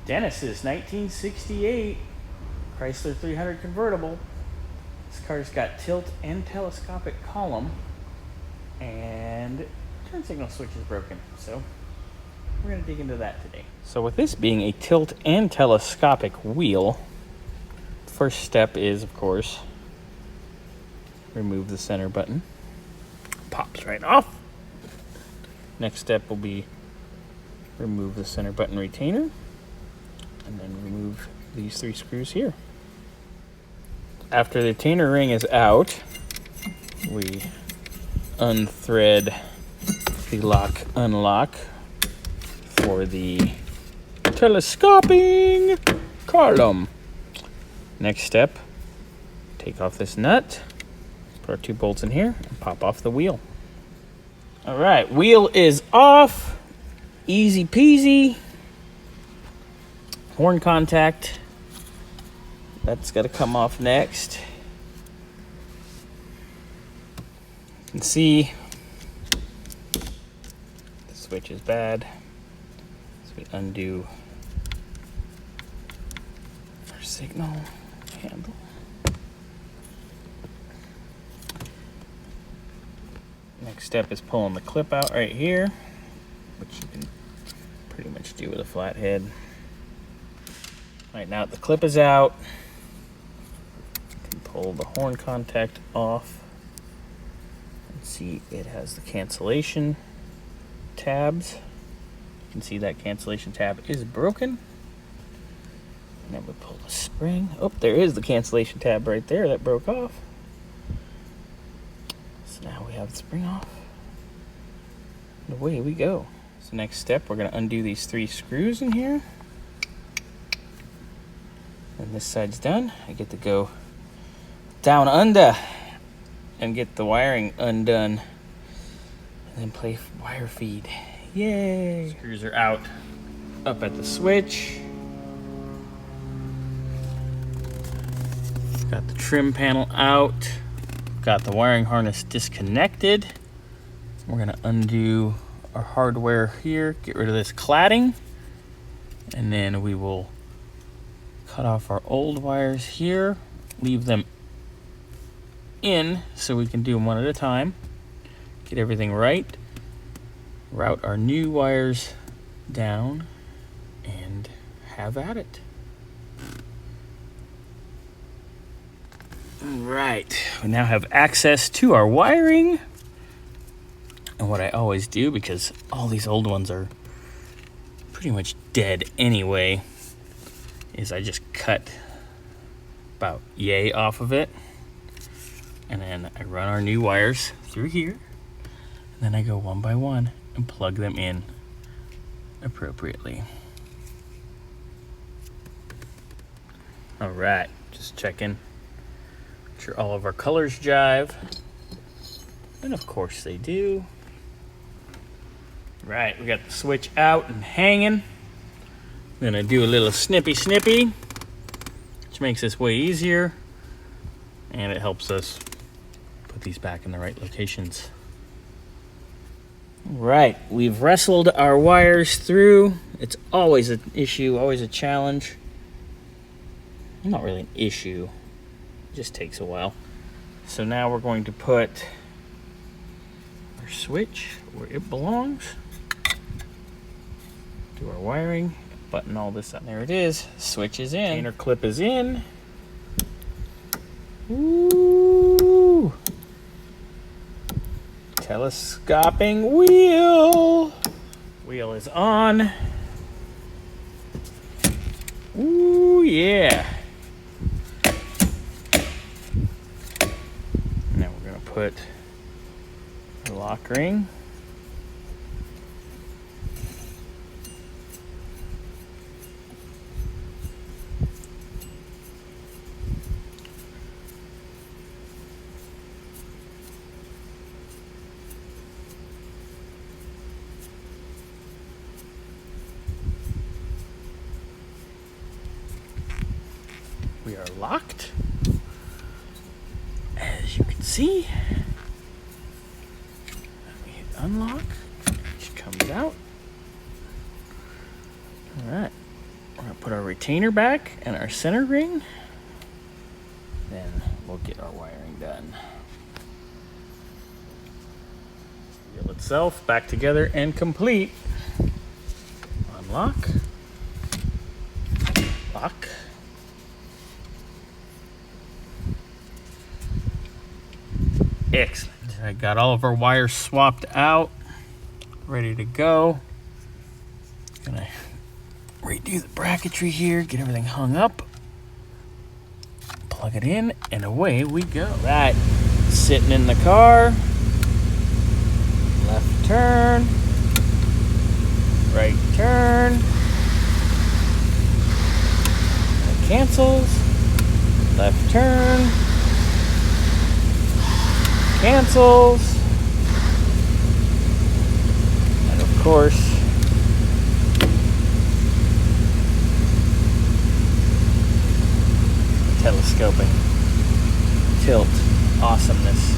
Dennis's 1968 Chrysler 300 convertible. This car's got tilt and telescopic column, and turn signal switch is broken, so we're going to dig into that today. So with this being a tilt and telescopic wheel, first step is, of course, remove the center button. Pops right off. Next step will be remove the center button retainer, and then remove these 3 screws here. After the retainer ring is out, we unthread the lock unlock for the telescoping column. Next step, take off this nut, put our 2 bolts in here, and pop off the wheel. All right, wheel is off. Easy peasy. Horn contact, that's got to come off next. You can see the switch is bad, so we undo our signal handle. Next step is pulling the clip out right here, which you can pretty much do with a flathead. All right, now that the clip is out, you can pull the horn contact off and see it has the cancellation tabs. You can see that cancellation tab is broken. And then we pull the spring. Oh, there is the cancellation tab right there that broke off. So now we have the spring off. And away we go. So next step, we're going to undo these 3 screws in here. And this side's done. I get to go down under and get the wiring undone. And then play wire feed. Yay! Screws are out up at the switch. Got the trim panel out. Got the wiring harness disconnected. We're gonna undo our hardware here, get rid of this cladding, and then we will cut off our old wires here, leave them in so we can do them one at a time, get everything right, route our new wires down, and have at it. All right, we now have access to our wiring. And what I always do, because all these old ones are pretty much dead anyway, is I just cut about yay off of it. And then I run our new wires through here. And then I go one by one and plug them in appropriately. All right, just checking. Make sure all of our colors jive. And of course they do. Right, we got the switch out and hanging. I'm gonna do a little snippy, which makes this way easier. And it helps us put these back in the right locations. Right, we've wrestled our wires through. It's always an issue, always a challenge. Not really an issue, it just takes a while. So now we're going to put our switch where it belongs. Do our wiring, button all this up. There it is. Switch is in. Retainer clip is in. Ooh. Telescoping wheel. Wheel is on. Ooh, yeah. Now we're gonna put the lock ring. We are locked, as you can see. We hit unlock, which comes out. All right, We're gonna put our retainer back and our center ring. Then we'll get our wiring done. Wheel itself back together and complete. Unlock. Lock. Excellent. I got all of our wires swapped out, ready to go. Gonna redo the bracketry here, get everything hung up, plug it in, and away we go. Right, sitting in the car, left turn, right turn, it cancels, left turn, cancels, and of course telescoping tilt awesomeness.